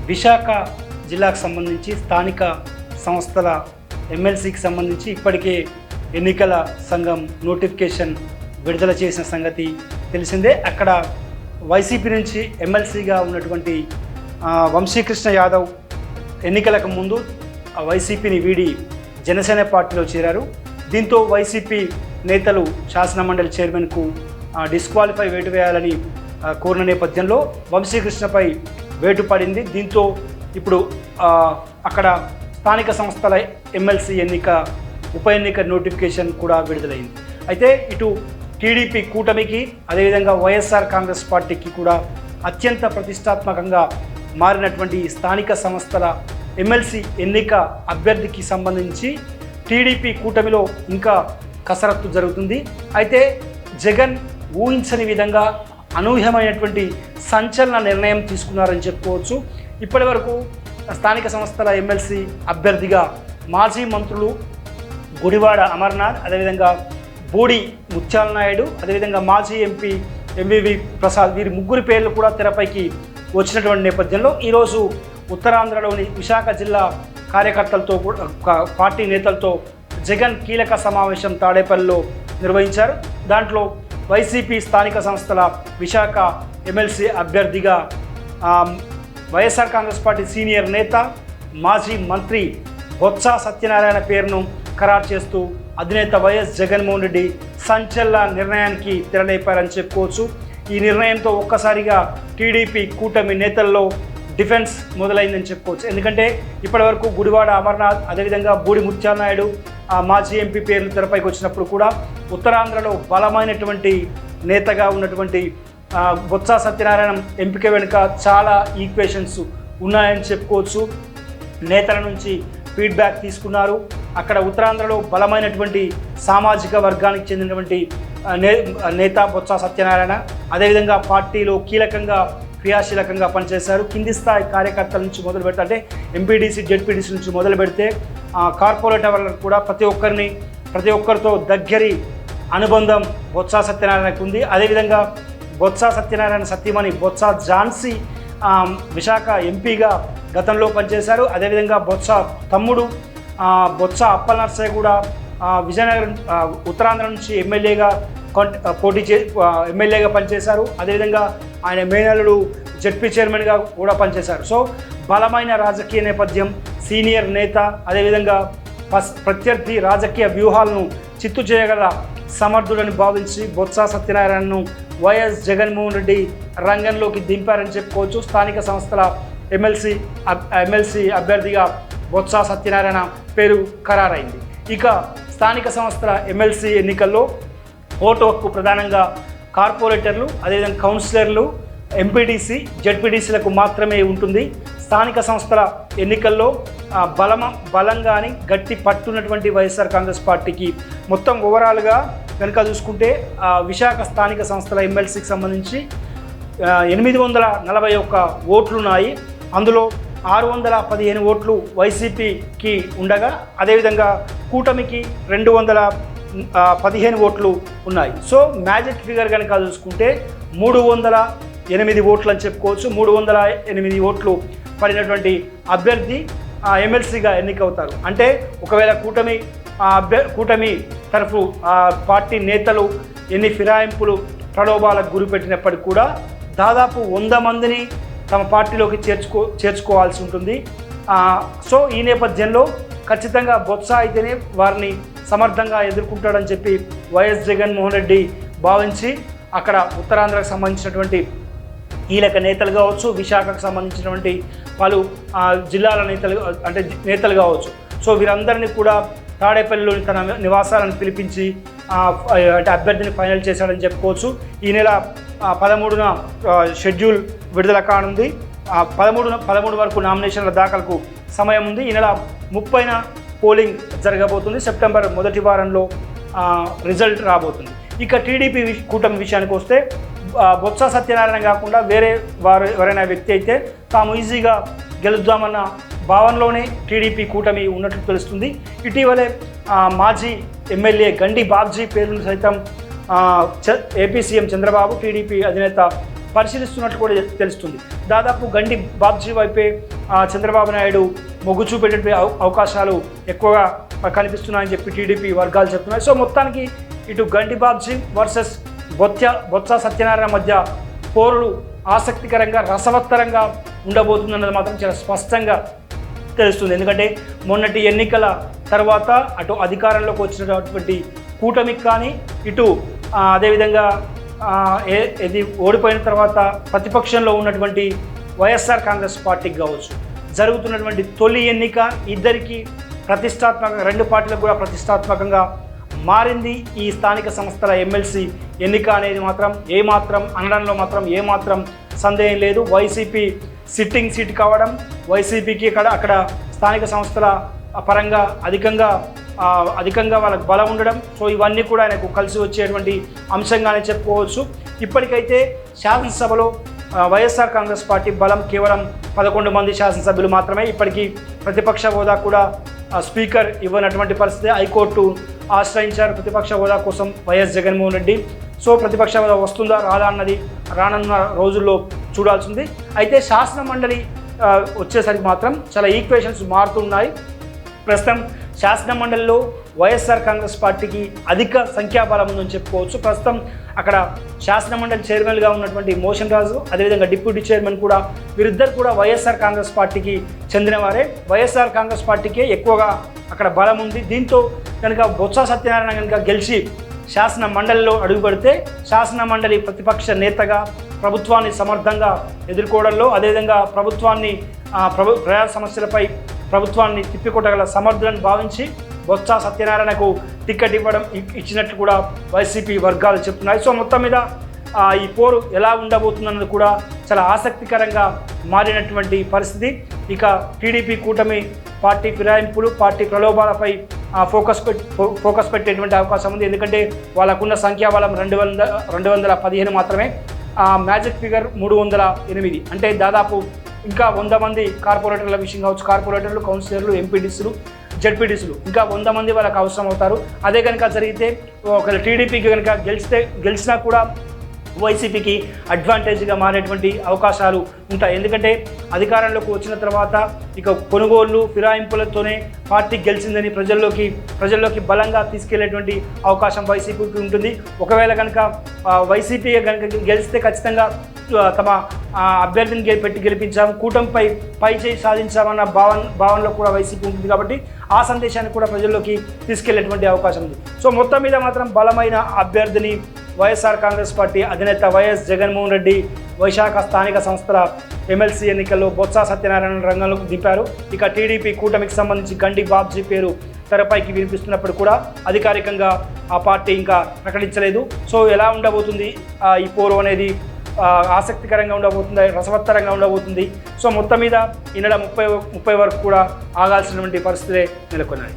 విశాఖ జిల్లాకు సంబంధించి స్థానిక సంస్థల ఎమ్మెల్సీకి సంబంధించి ఇప్పటికే ఎన్నికల సంఘం నోటిఫికేషన్ విడుదల చేసిన సంగతి తెలిసిందే. అక్కడ వైసీపీ నుంచి ఎమ్మెల్సీగా ఉన్నటువంటి వంశీకృష్ణ యాదవ్ ఎన్నికలకు ముందు వైసీపీని వీడి జనసేన పార్టీలో చేరారు. దీంతో వైసీపీ నేతలు శాసనమండలి చైర్మన్కు డిస్క్వాలిఫై వేటు వేయాలని కోరిన నేపథ్యంలో వంశీకృష్ణపై వేటు పడింది. దీంతో ఇప్పుడు అక్కడ స్థానిక సంస్థల ఎమ్మెల్సీ ఉప ఎన్నిక నోటిఫికేషన్ కూడా విడుదలైంది. అయితే ఇటు టీడీపీ కూటమికి అదేవిధంగా వైఎస్ఆర్ కాంగ్రెస్ పార్టీకి కూడా అత్యంత ప్రతిష్టాత్మకంగా మారినటువంటి స్థానిక సంస్థల ఎమ్మెల్సీ ఎన్నిక అభ్యర్థికి సంబంధించి టీడీపీ కూటమిలో ఇంకా కసరత్తు జరుగుతుంది. అయితే జగన్ ఊహించని విధంగా అనూహ్యమైనటువంటి సంచలన నిర్ణయం తీసుకున్నారని చెప్పుకోవచ్చు. ఇప్పటి వరకు స్థానిక సంస్థల ఎమ్మెల్సీ అభ్యర్థిగా మాజీ మంత్రులు గుడివాడ అమర్నాథ్, అదేవిధంగా బోడి ముత్యాల నాయుడు, అదేవిధంగా మాజీ ఎంపీ ఎంవివి ప్రసాద్, వీరి ముగ్గురి పేర్లు కూడా తెరపైకి వచ్చినటువంటి నేపథ్యంలో ఈరోజు ఉత్తరాంధ్రలోని విశాఖ జిల్లా కార్యకర్తలతో పార్టీ నేతలతో జగన్ కీలక సమావేశం తాడేపల్లిలో నిర్వహించారు. దాంట్లో వైసీపీ స్థానిక సంస్థల విశాఖ ఎమ్మెల్సీ అభ్యర్థిగా వైఎస్ఆర్ కాంగ్రెస్ పార్టీ సీనియర్ నేత మాజీ మంత్రి బొత్స సత్యనారాయణ పేరును ఖరారు చేస్తూ అధినేత వైఎస్ జగన్మోహన్ రెడ్డి సంచలన నిర్ణయానికి తెరలేపారని చెప్పుకోవచ్చు. ఈ నిర్ణయంతో ఒక్కసారిగా టీడీపీ కూటమి నేతల్లో డిఫెన్స్ మొదలైందని చెప్పుకోవచ్చు. ఎందుకంటే ఇప్పటివరకు గుడివాడ అమర్నాథ్, అదేవిధంగా బూడి ముత్యాల నాయుడు, మాజీ ఎంపీ పేర్లు తెరపైకి వచ్చినప్పుడు కూడా ఉత్తరాంధ్రలో బలమైనటువంటి నేతగా ఉన్నటువంటి బొత్స సత్యనారాయణ ఎంపిక వెనుక చాలా ఈక్వేషన్స్ ఉన్నాయని చెప్పుకోవచ్చు. నేతల నుంచి ఫీడ్బ్యాక్ తీసుకున్నారు. అక్కడ ఉత్తరాంధ్రలో బలమైనటువంటి సామాజిక వర్గానికి చెందినటువంటి నేత బొత్స సత్యనారాయణ, అదేవిధంగా పార్టీలో కీలకంగా క్రియాశీలకంగా పనిచేశారు. కింది స్థాయి కార్యకర్తల నుంచి మొదలు పెడితే, అంటే ఎంపీడీసీ జెడ్పీడీసీ నుంచి మొదలు పెడితే కార్పొరేటర్ వరకు కూడా ప్రతి ఒక్కరితో దగ్గరి అనుబంధం బొత్స సత్యనారాయణకు ఉంది. అదేవిధంగా బొత్స సత్యనారాయణ సతీమణి బొత్స ఝాన్సీ విశాఖ ఎంపీగా గతంలో పనిచేశారు. అదేవిధంగా బొత్స తమ్ముడు బొత్స అప్పల నర్సయ్య కూడా విజయనగరం ఉత్తరాంధ్ర నుంచి ఎమ్మెల్యేగా పనిచేశారు. అదేవిధంగా ఆయన మేనల్లుడు జెడ్పీ చైర్మన్గా కూడా పనిచేశారు. సో బలమైన రాజకీయ నేపథ్యం, సీనియర్ నేత, అదేవిధంగా ప్రత్యర్థి రాజకీయ వ్యూహాలను చిత్తు చేయగల సమర్థుడని భావించి బొత్స సత్యనారాయణను వైఎస్ జగన్మోహన్ రెడ్డి రంగంలోకి దింపారని చెప్పుకోవచ్చు. స్థానిక సంస్థల ఎమ్మెల్సీ అభ్యర్థిగా బొత్స సత్యనారాయణ పేరు ఖరారైంది. ఇక స్థానిక సంస్థల ఎమ్మెల్సీ ఎన్నికల్లో ఓటు హక్కు ప్రధానంగా కార్పొరేటర్లు, అదేవిధంగా కౌన్సిలర్లు, ఎంపీడీసీ జెడ్పీడీసీలకు మాత్రమే ఉంటుంది. స్థానిక సంస్థల ఎన్నికల్లో బలంగాని గట్టి పట్టున్నటువంటి వైఎస్ఆర్ కాంగ్రెస్ పార్టీకి మొత్తం ఓవరాల్గా కనుక చూసుకుంటే విశాఖ స్థానిక సంస్థల ఎమ్మెల్సీకి సంబంధించి 841 ఓట్లున్నాయి. అందులో 615 ఓట్లు వైసీపీకి ఉండగా, అదేవిధంగా కూటమికి 215 ఓట్లు ఉన్నాయి. సో మ్యాజిక్ ఫిగర్ కనుక చూసుకుంటే 308 ఓట్లు అని చెప్పుకోవచ్చు. 308 ఓట్లు పడినటువంటి అభ్యర్థి ఎమ్మెల్సీగా ఎన్నికవుతారు. అంటే ఒకవేళ కూటమి తరఫు పార్టీ నేతలు ఎన్ని ఫిరాయింపులు ప్రలోభాలకు గురిపెట్టినప్పటికీ కూడా దాదాపు 100 మందిని తమ పార్టీలోకి చేర్చుకోవాల్సి ఉంటుంది. సో ఈ నేపథ్యంలో ఖచ్చితంగా బొత్స అయితేనే వారిని సమర్థంగా ఎదుర్కొంటాడని చెప్పి వైఎస్ జగన్మోహన్ రెడ్డి భావించి అక్కడ ఉత్తరాంధ్రకు సంబంధించినటువంటి కీలక నేతలు కావచ్చు, విశాఖకు సంబంధించినటువంటి పలు జిల్లాల నేతలు కావచ్చు. సో వీరందరినీ కూడా తాడేపల్లిలోని తన నివాసాలను పిలిపించి అంటే అభ్యర్థిని ఫైనల్ చేశాడని చెప్పుకోవచ్చు. ఈ నెల 13న షెడ్యూల్ విడుదల కానుంది. 13 వరకు నామినేషన్ల దాఖలకు సమయం ఉంది. ఈ నెల 30న పోలింగ్ జరగబోతుంది. సెప్టెంబర్ మొదటి వారంలో రిజల్ట్ రాబోతుంది. ఇక టీడీపీ కూటమి విషయానికి వస్తే బొత్స సత్యనారాయణ కాకుండా ఎవరైనా వ్యక్తి అయితే తాము ఈజీగా గెలుద్దామన్న భావనలోనే టీడీపీ కూటమి ఉన్నట్లు తెలుస్తుంది. ఇటీవలే మాజీ ఎమ్మెల్యే గండి బాబ్జీ పేరును సైతం ఏపీ సీఎం చంద్రబాబు టీడీపీ అధినేత పరిశీలిస్తున్నట్లు కూడా తెలుస్తుంది. దాదాపు గండి బాబ్జీ వైపే చంద్రబాబు నాయుడు మొగ్గు చూపేటటువంటి అవకాశాలు ఎక్కువగా కనిపిస్తున్నాయని చెప్పి టీడీపీ వర్గాలు చెప్తున్నాయి. సో మొత్తానికి ఇటు గండి బాబ్జీ వర్సెస్ బొత్స సత్యనారాయణ మధ్య పోరులు ఆసక్తికరంగా రసవత్తరంగా ఉండబోతుందన్నది మాత్రం చాలా స్పష్టంగా తెలుస్తుంది. ఎందుకంటే మొన్నటి ఎన్నికల తర్వాత అటు అధికారంలోకి వచ్చినటువంటి కూటమికి కానీ ఇటు అదేవిధంగా ఇది ఓడిపోయిన తర్వాత ప్రతిపక్షంలో ఉన్నటువంటి వైఎస్ఆర్ కాంగ్రెస్ పార్టీకి కావచ్చు జరుగుతున్నటువంటి తొలి ఎన్నిక ఇద్దరికి ప్రతిష్టాత్మకంగా, రెండు పార్టీలకు కూడా ప్రతిష్టాత్మకంగా మారింది. ఈ స్థానిక సంస్థల ఎమ్మెల్సీ ఎన్నిక అనేది మాత్రం ఏమాత్రం అనడంలో మాత్రం ఏమాత్రం సందేహం లేదు. వైసీపీ సిట్టింగ్ సీట్ కావడం, వైసీపీకి అక్కడ స్థానిక సంస్థల పరంగా అధికంగా వాళ్ళకు బలం ఉండడం, సో ఇవన్నీ కూడా ఆయనకు కలిసి వచ్చేటువంటి అంశంగానే చెప్పుకోవచ్చు. ఇప్పటికైతే శాసనసభలో వైఎస్ఆర్ కాంగ్రెస్ పార్టీ బలం కేవలం 11 మంది శాసనసభ్యులు మాత్రమే. ఇప్పటికీ ప్రతిపక్ష హోదా కూడా స్పీకర్ ఇవ్వనటువంటి పరిస్థితి. హైకోర్టు ఆశ్రయించారు ప్రతిపక్ష హోదా కోసం వైఎస్ జగన్మోహన్ రెడ్డి. సో ప్రతిపక్ష హోదా వస్తుందా రాదా అన్నది రానున్న రోజుల్లో చూడాల్సింది. అయితే శాసన మండలి వచ్చేసరికి మాత్రం చాలా ఈక్వేషన్స్ మారుతున్నాయి. ప్రస్తుతం శాసన మండలిలో వైఎస్ఆర్ కాంగ్రెస్ పార్టీకి అధిక సంఖ్యాబలం ఉందని చెప్పుకోవచ్చు. ప్రస్తుతం అక్కడ శాసన మండలి చైర్మన్గా ఉన్నటువంటి మోషన్ రాజు, అదేవిధంగా డిప్యూటీ చైర్మన్ కూడా, వీరిద్దరు కూడా వైఎస్ఆర్ కాంగ్రెస్ పార్టీకి చెందినవారే. వైఎస్ఆర్ కాంగ్రెస్ పార్టీకే ఎక్కువగా అక్కడ బలం ఉంది. దీంతో కనుక బొత్స సత్యనారాయణ కనుక గెలిచి శాసన మండలిలో అడుగుపెడితే శాసన మండలి ప్రతిపక్ష నేతగా ప్రభుత్వాన్ని సమర్థంగా ఎదుర్కోవడంలో, అదేవిధంగా ప్రజా సమస్యలపై ప్రభుత్వాన్ని తిప్పికొట్టగల సమర్థులను భావించి బొత్స సత్యనారాయణకు టికెట్ ఇచ్చినట్లు కూడా వైసీపీ వర్గాలు చెప్తున్నాయి. సో మొత్తం మీద ఈ పోరు ఎలా ఉండబోతుందన్నది కూడా చాలా ఆసక్తికరంగా మారినటువంటి పరిస్థితి. ఇక టీడీపీ కూటమి పార్టీ ఫిరాయింపులు, పార్టీ ప్రలోభాలపై ఫోకస్ పెట్టేటువంటి అవకాశం ఉంది. ఎందుకంటే వాళ్ళకున్న సంఖ్యాబలం 215 మాత్రమే. మ్యాజిక్ ఫిగర్ 308, అంటే దాదాపు ఇంకా 100 మంది కార్పొరేటర్ల విషయం కావచ్చు, కార్పొరేటర్లు, కౌన్సిలర్లు, ఎంపీడీసీలు, జడ్పీడీసీలు ఇంకా 100 మంది వాళ్ళకి అవసరం అవుతారు. అదే కనుక జరిగితే ఒకవేళ టీడీపీకి కనుక గెలిచినా కూడా వైసీపీకి అడ్వాంటేజ్గా మారేటువంటి అవకాశాలు ఉంటాయి. ఎందుకంటే అధికారంలోకి వచ్చిన తర్వాత ఇక కొనుగోళ్లు ఫిరాయింపులతోనే పార్టీ గెలిచిందని ప్రజల్లోకి బలంగా తీసుకెళ్లేటువంటి అవకాశం వైసీపీకి ఉంటుంది. ఒకవేళ కనుక వైసీపీ కనుక గెలిస్తే ఖచ్చితంగా తమ అభ్యర్థిని గెలిపించాము, కూటమిపై పై చేయి సాధించామన్న భావనలో కూడా వైసీపీ ఉంటుంది. కాబట్టి ఆ సందేశాన్ని కూడా ప్రజల్లోకి తీసుకెళ్లేటువంటి అవకాశం ఉంది. సో మొత్తం మీద మాత్రం బలమైన అభ్యర్థిని వైఎస్ఆర్ కాంగ్రెస్ పార్టీ అధినేత వైఎస్ జగన్మోహన్ రెడ్డి వైశాఖ స్థానిక సంస్థల ఎమ్మెల్సీ ఎన్నికల్లో బొత్స సత్యనారాయణ రంగంలోకి దింపారు. ఇక టీడీపీ కూటమికి సంబంధించి గండి బాబ్జీ పేరు తెరపైకి వినిపిస్తున్నప్పుడు కూడా అధికారికంగా ఆ పార్టీ ఇంకా ప్రకటించలేదు. సో ఎలా ఉండబోతుంది ఈ పోరు అనేది ఆసక్తికరంగా ఉండబోతుంది, రసవత్తరంగా ఉండబోతుంది. సో మొత్తం మీద ఈ నెల 30 వరకు కూడా ఆగాల్సినటువంటి పరిస్థితులే నెలకొన్నాయి.